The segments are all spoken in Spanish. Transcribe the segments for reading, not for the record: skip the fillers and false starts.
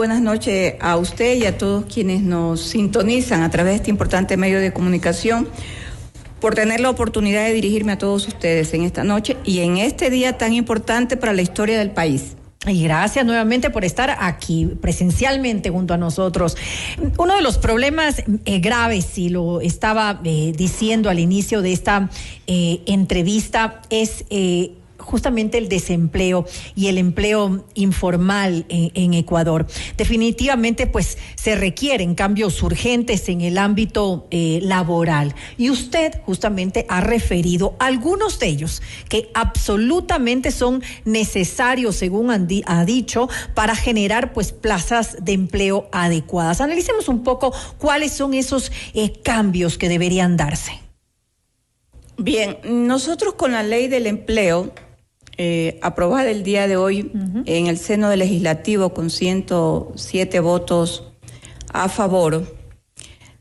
Buenas noches a usted y a todos quienes nos sintonizan a través de este importante medio de comunicación, por tener la oportunidad de dirigirme a todos ustedes en esta noche y en este día tan importante para la historia del país. Y gracias nuevamente por estar aquí presencialmente junto a nosotros. Uno de los problemas graves, y lo estaba diciendo al inicio de esta entrevista, es justamente el desempleo y el empleo informal en Ecuador. Definitivamente, pues, se requieren cambios urgentes en el ámbito laboral. Y usted justamente ha referido algunos de ellos que absolutamente son necesarios, según ha dicho, para generar, pues, plazas de empleo adecuadas. Analicemos un poco cuáles son esos cambios que deberían darse. Bien, nosotros con la ley del empleo, aprobada el día de hoy en el seno del legislativo con 107 votos a favor,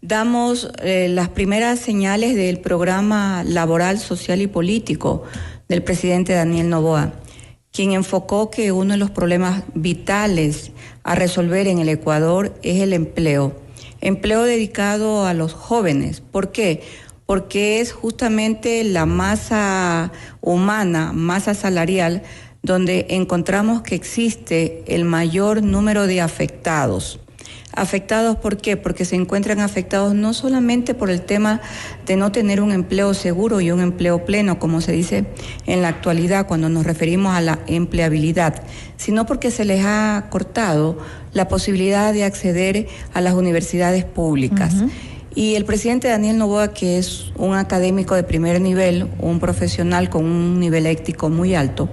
damos las primeras señales del programa laboral, social y político del presidente Daniel Noboa, quien enfocó que uno de los problemas vitales a resolver en el Ecuador es el empleo dedicado a los jóvenes. ¿Por qué? Porque es justamente la masa humana, masa salarial, donde encontramos que existe el mayor número de afectados. ¿Afectados por qué? Porque se encuentran afectados no solamente por el tema de no tener un empleo seguro y un empleo pleno, como se dice en la actualidad cuando nos referimos a la empleabilidad, sino porque se les ha cortado la posibilidad de acceder a las universidades públicas. Y el presidente Daniel Noboa, que es un académico de primer nivel, un profesional con un nivel ético muy alto,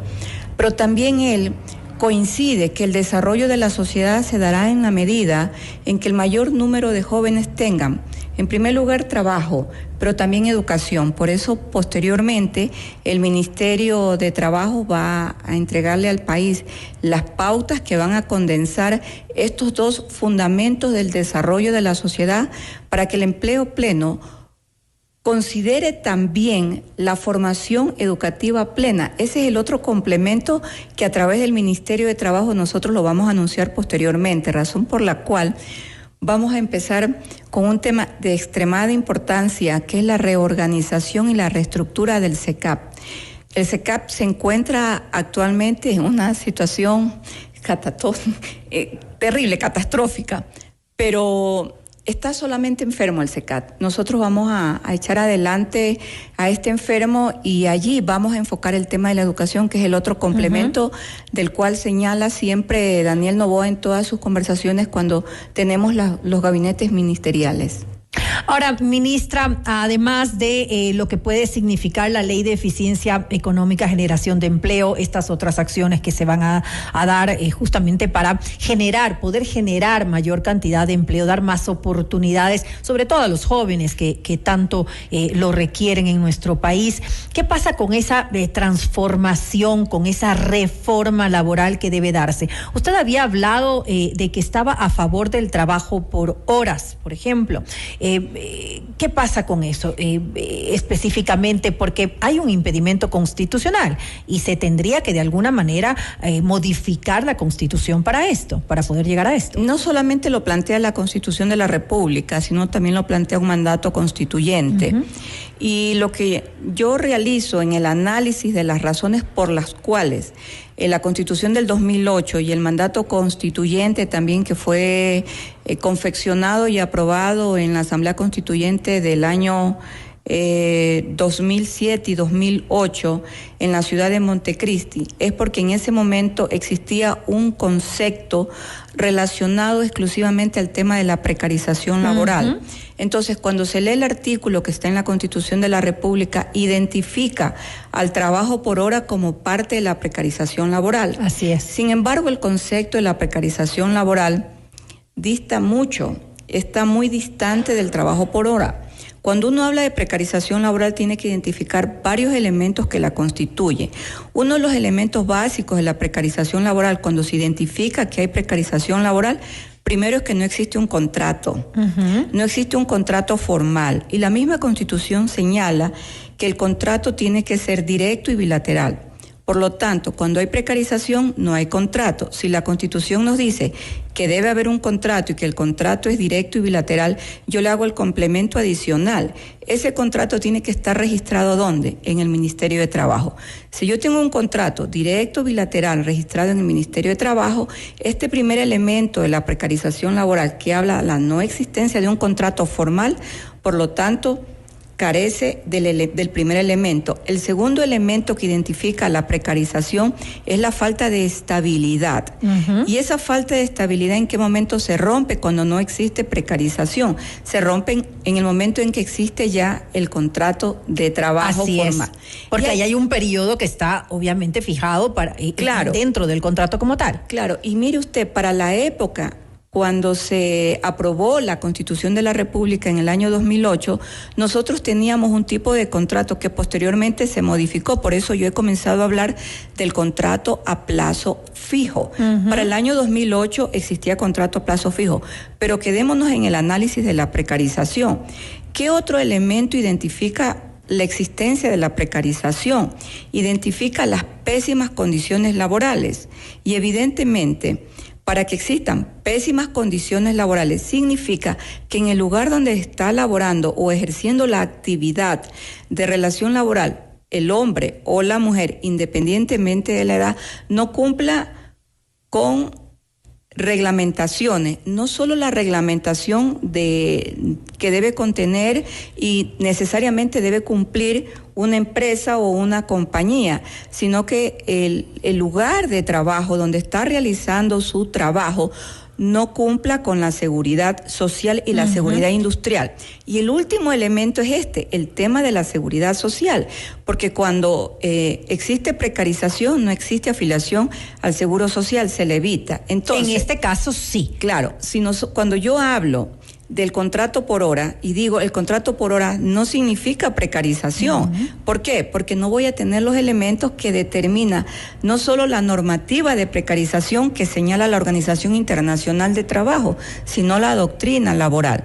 pero también él coincide que el desarrollo de la sociedad se dará en la medida en que el mayor número de jóvenes tengan, en primer lugar, trabajo, pero también educación. Por eso, posteriormente, el Ministerio de Trabajo va a entregarle al país las pautas que van a condensar estos dos fundamentos del desarrollo de la sociedad para que el empleo pleno considere también la formación educativa plena. Ese es el otro complemento que a través del Ministerio de Trabajo nosotros lo vamos a anunciar posteriormente, razón por la cual vamos a empezar con un tema de extremada importancia, que es la reorganización y la reestructura del SECAP. El SECAP se encuentra actualmente en una situación terrible, catastrófica, pero está solamente enfermo el SECAP. Nosotros vamos a echar adelante a este enfermo y allí vamos a enfocar el tema de la educación, que es el otro complemento del cual señala siempre Daniel Noboa en todas sus conversaciones cuando tenemos los gabinetes ministeriales. Ahora, ministra, además de lo que puede significar la ley de eficiencia económica, generación de empleo, estas otras acciones que se van a dar justamente para poder generar mayor cantidad de empleo, dar más oportunidades, sobre todo a los jóvenes que tanto lo requieren en nuestro país. ¿Qué pasa con esa transformación, con esa reforma laboral que debe darse? Usted había hablado de que estaba a favor del trabajo por horas, por ejemplo. ¿Qué pasa con eso específicamente? Porque hay un impedimento constitucional y se tendría que de alguna manera modificar la Constitución para poder llegar a esto. No solamente lo plantea la Constitución de la República, sino también lo plantea un mandato constituyente. Y lo que yo realizo en el análisis de las razones por las cuales la Constitución del 2008 y el mandato constituyente también, que fue confeccionado y aprobado en la Asamblea Constituyente del año 2007 y 2008 en la ciudad de Montecristi, es porque en ese momento existía un concepto relacionado exclusivamente al tema de la precarización laboral. Entonces, cuando se lee el artículo que está en la Constitución de la República, identifica al trabajo por hora como parte de la precarización laboral. Así es. Sin embargo, el concepto de la precarización laboral dista mucho, está muy distante del trabajo por hora. Cuando uno habla de precarización laboral, tiene que identificar varios elementos que la constituyen. Uno de los elementos básicos de la precarización laboral, cuando se identifica que hay precarización laboral, primero es que no existe un contrato, no existe un contrato formal. Y la misma Constitución señala que el contrato tiene que ser directo y bilateral. Por lo tanto, cuando hay precarización, no hay contrato. Si la Constitución nos dice que debe haber un contrato y que el contrato es directo y bilateral, yo le hago el complemento adicional. Ese contrato tiene que estar registrado ¿dónde? En el Ministerio de Trabajo. Si yo tengo un contrato directo bilateral registrado en el Ministerio de Trabajo, este primer elemento de la precarización laboral que habla de la no existencia de un contrato formal, por lo tanto, carece del primer elemento. El segundo elemento que identifica la precarización es la falta de estabilidad. Y esa falta de estabilidad, ¿en qué momento se rompe? Cuando no existe precarización. Se rompen en el momento en que existe ya el contrato de trabajo formal. Porque ahí hay un periodo que está obviamente fijado para claro, dentro del contrato como tal. Claro, y mire usted, para la época cuando se aprobó la Constitución de la República en el año 2008, nosotros teníamos un tipo de contrato que posteriormente se modificó. Por eso yo he comenzado a hablar del contrato a plazo fijo. Para el año 2008 existía contrato a plazo fijo, pero quedémonos en el análisis de la precarización. ¿Qué otro elemento identifica la existencia de la precarización? Identifica las pésimas condiciones laborales y evidentemente, para que existan pésimas condiciones laborales, significa que en el lugar donde está laborando o ejerciendo la actividad de relación laboral, el hombre o la mujer, independientemente de la edad, no cumpla con reglamentaciones, no solo la reglamentación que debe contener y necesariamente debe cumplir una empresa o una compañía, sino que el lugar de trabajo donde está realizando su trabajo no cumpla con la seguridad social y la seguridad industrial. Y el último elemento es el tema de la seguridad social, porque cuando existe precarización, no existe afiliación al seguro social, se le evita. Entonces, en este caso sí. Claro, cuando yo hablo del contrato por hora, y digo, el contrato por hora no significa precarización. ¿Por qué? Porque no voy a tener los elementos que determina no solo la normativa de precarización que señala la Organización Internacional de Trabajo, sino la doctrina laboral.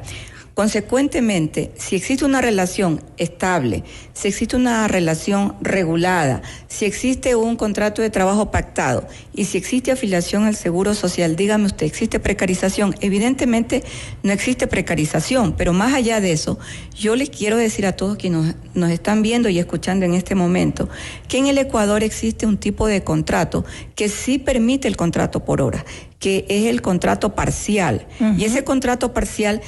Consecuentemente, si existe una relación estable, si existe una relación regulada, si existe un contrato de trabajo pactado y si existe afiliación al Seguro Social, dígame usted, ¿existe precarización? Evidentemente no existe precarización, pero más allá de eso, yo les quiero decir a todos quienes nos están viendo y escuchando en este momento, que en el Ecuador existe un tipo de contrato que sí permite el contrato por hora, que es el contrato parcial. Y ese contrato parcial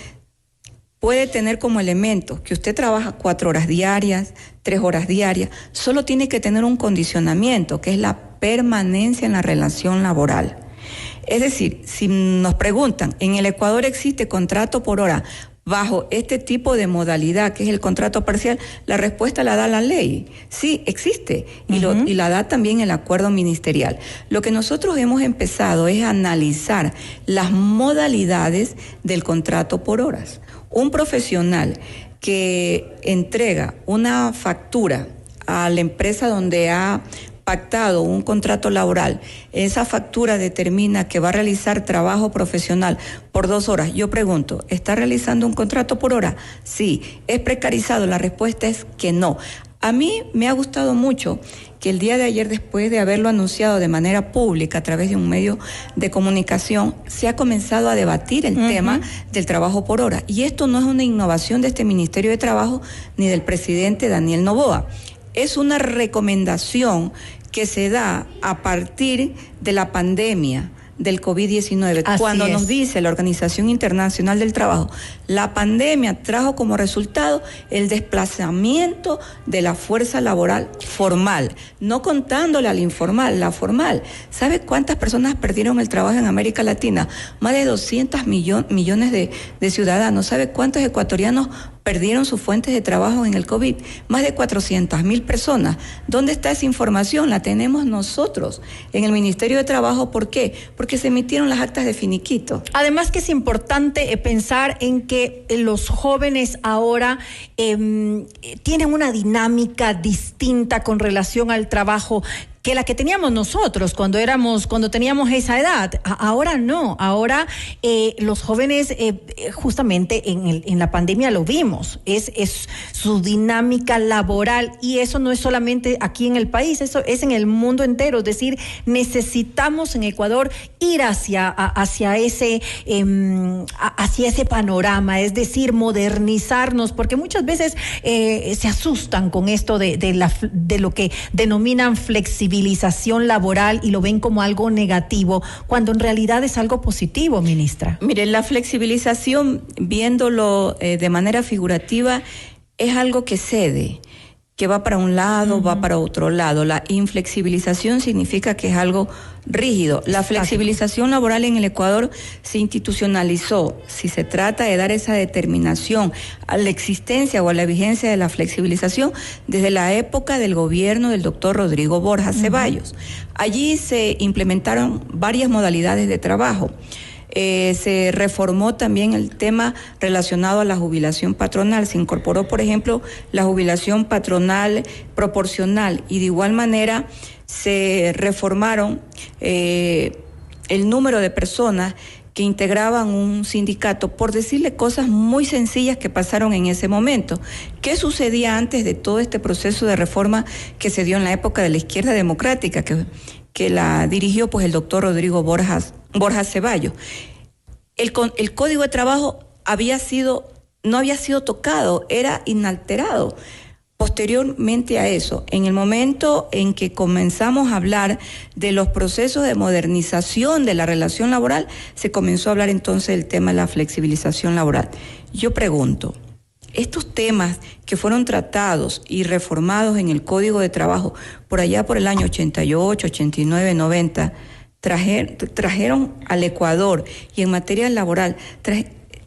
puede tener como elemento que usted trabaja 4 horas diarias, 3 horas diarias, solo tiene que tener un condicionamiento, que es la permanencia en la relación laboral. Es decir, si nos preguntan, ¿en el Ecuador existe contrato por hora bajo este tipo de modalidad, que es el contrato parcial? La respuesta la da la ley. Sí, existe, y la da también el acuerdo ministerial. Lo que nosotros hemos empezado es a analizar las modalidades del contrato por horas. Un profesional que entrega una factura a la empresa donde ha pactado un contrato laboral, esa factura determina que va a realizar trabajo profesional por 2 horas. Yo pregunto, ¿está realizando un contrato por hora? Sí. ¿Es precarizado? La respuesta es que no. A mí me ha gustado mucho que el día de ayer, después de haberlo anunciado de manera pública a través de un medio de comunicación, se ha comenzado a debatir el tema del trabajo por hora. Y esto no es una innovación de este Ministerio de Trabajo ni del presidente Daniel Noboa. Es una recomendación que se da a partir de la pandemia del COVID-19, cuando nos dice la Organización Internacional del Trabajo, la pandemia trajo como resultado el desplazamiento de la fuerza laboral formal, no contándole al informal, la formal. ¿Sabe cuántas personas perdieron el trabajo en América Latina? Más de 200 millones de ciudadanos. ¿Sabe cuántos ecuatorianos perdieron sus fuentes de trabajo en el COVID? Más de 400.000 personas. ¿Dónde está esa información? La tenemos nosotros en el Ministerio de Trabajo. ¿Por qué? Porque se emitieron las actas de finiquito. Además que es importante pensar en que los jóvenes ahora tienen una dinámica distinta con relación al trabajo que la que teníamos nosotros cuando teníamos esa edad. Ahora no, ahora los jóvenes justamente en la pandemia lo vimos, es su dinámica laboral, y eso no es solamente aquí en el país, eso es en el mundo entero. Es decir, necesitamos en Ecuador ir hacia ese panorama, es decir, modernizarnos, porque muchas veces se asustan con esto de lo que denominan flexibilización laboral y lo ven como algo negativo, cuando en realidad es algo positivo, ministra. Mire, la flexibilización, viéndolo de manera figurativa, es algo que cede, que va para un lado, va para otro lado. La inflexibilización significa que es algo rígido. La flexibilización laboral en el Ecuador se institucionalizó. Si se trata de dar esa determinación a la existencia o a la vigencia de la flexibilización, desde la época del gobierno del doctor Rodrigo Borja Ceballos. Allí se implementaron varias modalidades de trabajo. Se reformó también el tema relacionado a la jubilación patronal. Se incorporó, por ejemplo, la jubilación patronal proporcional, y de igual manera se reformaron el número de personas que integraban un sindicato, por decirle cosas muy sencillas que pasaron en ese momento. ¿Qué sucedía antes de todo este proceso de reforma que se dio en la época de la izquierda democrática, que la dirigió pues el doctor Rodrigo Borja Ceballos? El Código de Trabajo no había sido tocado, era inalterado. Posteriormente a eso, en el momento en que comenzamos a hablar de los procesos de modernización de la relación laboral, se comenzó a hablar entonces del tema de la flexibilización laboral. Yo pregunto, estos temas que fueron tratados y reformados en el Código de Trabajo por allá por el año 88, 89, 90, trajeron al Ecuador, y en materia laboral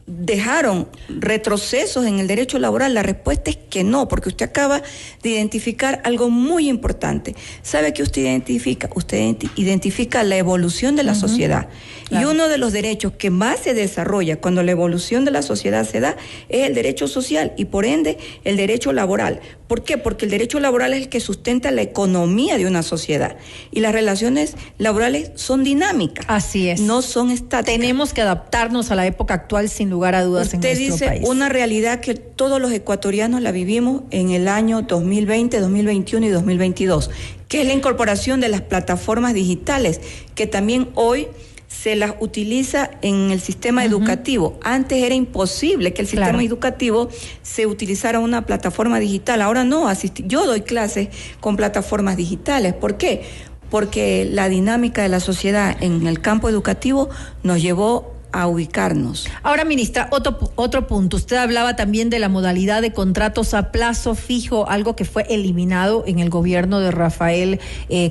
dejaron retrocesos en el derecho laboral. La respuesta es que no, porque usted acaba de identificar algo muy importante. ¿Sabe qué usted identifica? Usted identifica la evolución de la sociedad. Claro. Y uno de los derechos que más se desarrolla cuando la evolución de la sociedad se da es el derecho social, y por ende el derecho laboral. ¿Por qué? Porque el derecho laboral es el que sustenta la economía de una sociedad, y las relaciones laborales son dinámicas. Así es. No son estáticas. Tenemos que adaptarnos a la época actual, sin lugar a dudas. Usted en nuestro país. dice una realidad que todos los ecuatorianos la vivimos en el año 2020, 2021 y 2022, que es la incorporación de las plataformas digitales, que también hoy se las utiliza en el sistema educativo. Antes era imposible que el sistema educativo se utilizara una plataforma digital. Ahora no, yo doy clases con plataformas digitales. ¿Por qué? Porque la dinámica de la sociedad en el campo educativo nos llevó a ubicarnos. Ahora, ministra, otro punto. Usted hablaba también de la modalidad de contratos a plazo fijo, algo que fue eliminado en el gobierno de Rafael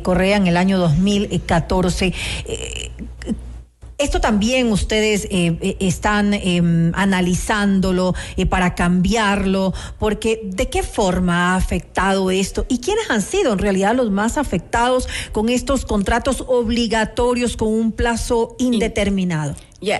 Correa en el año 2014. Esto también ustedes están analizándolo para cambiarlo, porque ¿de qué forma ha afectado esto? ¿Y quiénes han sido en realidad los más afectados con estos contratos obligatorios con un plazo indeterminado?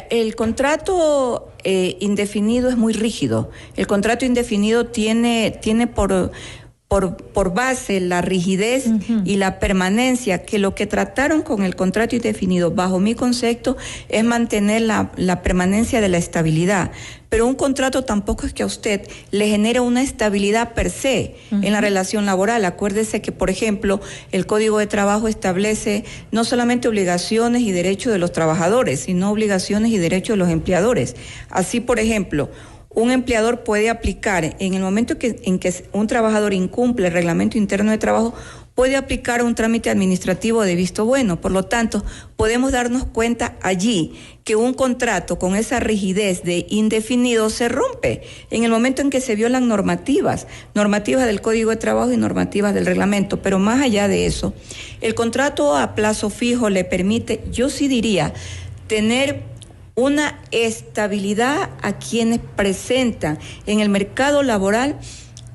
El contrato indefinido es muy rígido. El contrato indefinido tiene por base la rigidez y la permanencia, que lo que trataron con el contrato indefinido, bajo mi concepto, es mantener la permanencia de la estabilidad. Pero un contrato tampoco es que a usted le genere una estabilidad per se en la relación laboral. Acuérdese que, por ejemplo, el Código de Trabajo establece no solamente obligaciones y derechos de los trabajadores, sino obligaciones y derechos de los empleadores. Así, por ejemplo, un empleador puede aplicar, en el momento en que un trabajador incumple el reglamento interno de trabajo, puede aplicar un trámite administrativo de visto bueno. Por lo tanto, podemos darnos cuenta allí que un contrato con esa rigidez de indefinido se rompe en el momento en que se violan normativas del Código de Trabajo y normativas del reglamento. Pero más allá de eso, el contrato a plazo fijo le permite, yo sí diría, tener una estabilidad a quienes presentan en el mercado laboral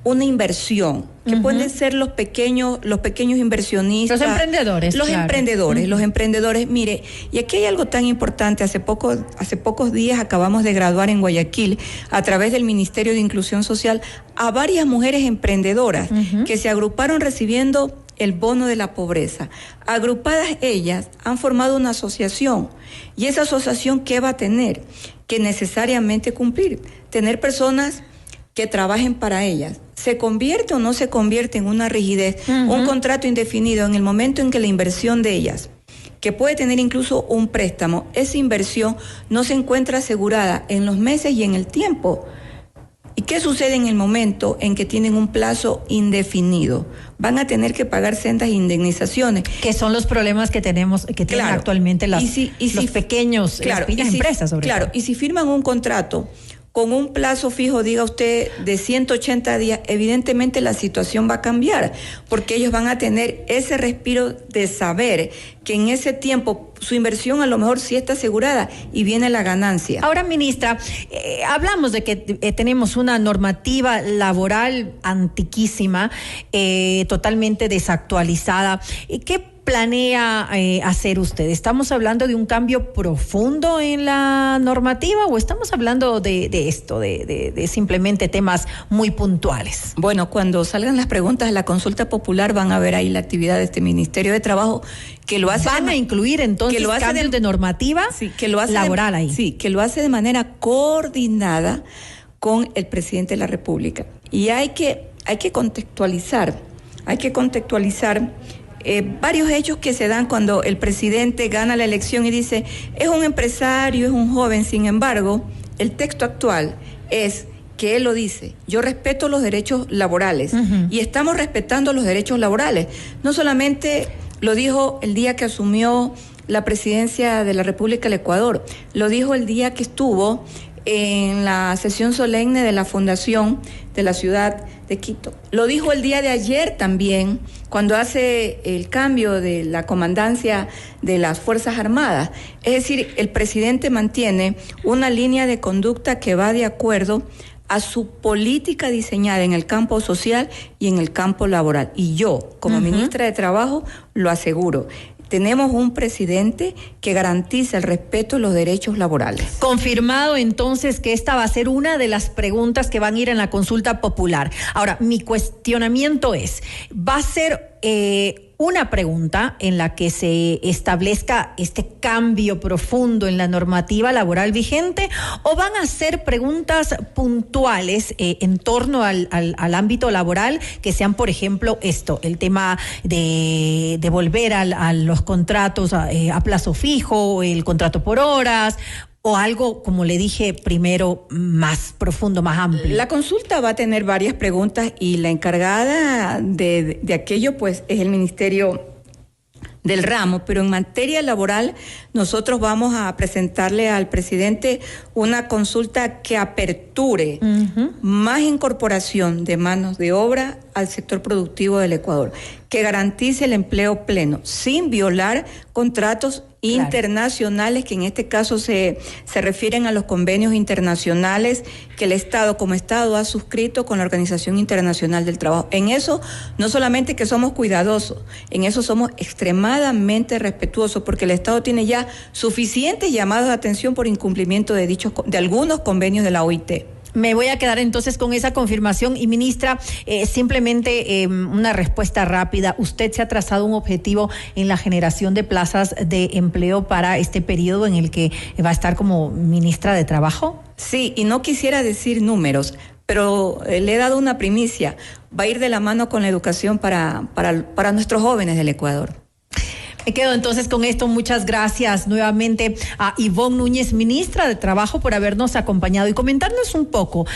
una inversión, que pueden ser los pequeños inversionistas. Los emprendedores. Los emprendedores. Mire, y aquí hay algo tan importante. Hace pocos días acabamos de graduar en Guayaquil, a través del Ministerio de Inclusión Social, a varias mujeres emprendedoras que se agruparon recibiendo el bono de la pobreza. Agrupadas ellas han formado una asociación, y esa asociación, ¿qué va a tener? Que necesariamente cumplir, tener personas que trabajen para ellas. ¿Se convierte o no se convierte en una rigidez, un contrato indefinido en el momento en que la inversión de ellas, que puede tener incluso un préstamo, esa inversión no se encuentra asegurada en los meses y en el tiempo? ¿Y qué sucede en el momento en que tienen un plazo indefinido? Van a tener que pagar sendas indemnizaciones. Que son los problemas que tenemos, que tienen actualmente los pequeños, las pequeñas empresas, sobre todo. Y si firman un contrato con un plazo fijo, diga usted, de 180 días, evidentemente la situación va a cambiar, porque ellos van a tener ese respiro de saber que en ese tiempo su inversión a lo mejor sí está asegurada y viene la ganancia. Ahora, ministra, hablamos de que tenemos una normativa laboral antiquísima, totalmente desactualizada. ¿Qué planea hacer usted? ¿Estamos hablando de un cambio profundo en la normativa o estamos hablando de esto, de simplemente temas muy puntuales? Bueno, cuando salgan las preguntas de la consulta popular van a ver ahí la actividad de este Ministerio de Trabajo, que lo hace... ¿Van a incluir entonces cambios de normativa laboral ahí? Sí, que lo hace de manera coordinada con el presidente de la República. Y hay que contextualizar varios hechos que se dan cuando el presidente gana la elección y dice, es un empresario, es un joven. Sin embargo, el texto actual es que él lo dice, yo respeto los derechos laborales, y estamos respetando los derechos laborales. No solamente lo dijo el día que asumió la presidencia de la República del Ecuador, lo dijo el día que estuvo en la sesión solemne de la fundación de la ciudad de Quito. Lo dijo el día de ayer también, cuando hace el cambio de la comandancia de las Fuerzas Armadas. Es decir, el presidente mantiene una línea de conducta que va de acuerdo a su política diseñada en el campo social y en el campo laboral. Y yo, como ministra de Trabajo, lo aseguro. Tenemos un presidente que garantiza el respeto a los derechos laborales. Confirmado entonces que esta va a ser una de las preguntas que van a ir en la consulta popular. Ahora, mi cuestionamiento es, ¿va a ser una pregunta en la que se establezca este cambio profundo en la normativa laboral vigente, o van a ser preguntas puntuales en torno al ámbito laboral, que sean, por ejemplo, el tema de volver a los contratos a plazo fijo, el contrato por horas, o algo, como le dije primero, más profundo, más amplio? La consulta va a tener varias preguntas y la encargada de aquello pues es el Ministerio del ramo, pero en materia laboral nosotros vamos a presentarle al presidente una consulta que aperture más incorporación de manos de obra al sector productivo del Ecuador, que garantice el empleo pleno sin violar contratos internacionales, que en este caso se refieren a los convenios internacionales que el Estado como Estado ha suscrito con la Organización Internacional del Trabajo. En eso no solamente que somos cuidadosos, en eso somos extremadamente respetuosos, porque el Estado tiene ya suficientes llamados de atención por incumplimiento de algunos convenios de la OIT. Me voy a quedar entonces con esa confirmación. Y ministra, simplemente una respuesta rápida. ¿Usted se ha trazado un objetivo en la generación de plazas de empleo para este periodo en el que va a estar como ministra de Trabajo? Sí, y no quisiera decir números, pero le he dado una primicia. Va a ir de la mano con la educación para nuestros jóvenes del Ecuador. Me quedo entonces con esto. Muchas gracias nuevamente a Ivonne Núñez, ministra de Trabajo, por habernos acompañado y comentarnos un poco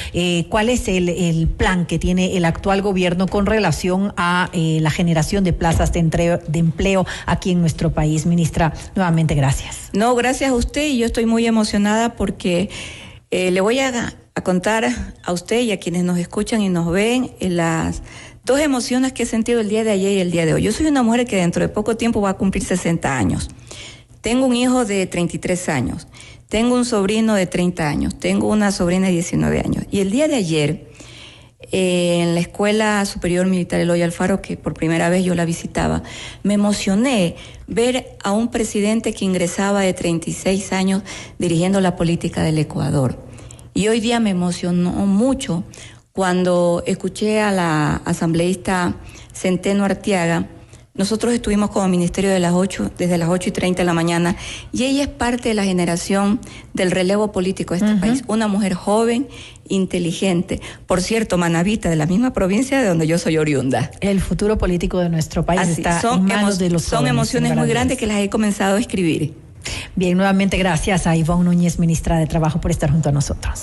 cuál es el plan que tiene el actual gobierno con relación a la generación de plazas de empleo aquí en nuestro país. Ministra, nuevamente gracias. No, gracias a usted, y yo estoy muy emocionada porque le voy a contar a usted y a quienes nos escuchan y nos ven las dos emociones que he sentido el día de ayer y el día de hoy. Yo soy una mujer que dentro de poco tiempo va a cumplir 60 años. Tengo un hijo de 33 años. Tengo un sobrino de 30 años. Tengo una sobrina de 19 años. Y el día de ayer, en la Escuela Superior Militar Eloy Alfaro, que por primera vez yo la visitaba, me emocioné ver a un presidente que ingresaba de 36 años dirigiendo la política del Ecuador. Y hoy día me emocionó mucho cuando escuché a la asambleísta Centeno Arteaga Nosotros estuvimos como ministerio desde las 8:30 de la mañana, y ella es parte de la generación del relevo político de este país. Una mujer joven, inteligente. Por cierto, manabita, de la misma provincia de donde yo soy oriunda. El futuro político de nuestro país está en manos de los jóvenes. Son emociones muy grandes que las he comenzado a escribir. Bien, nuevamente gracias a Ivonne Núñez, ministra de Trabajo, por estar junto a nosotros.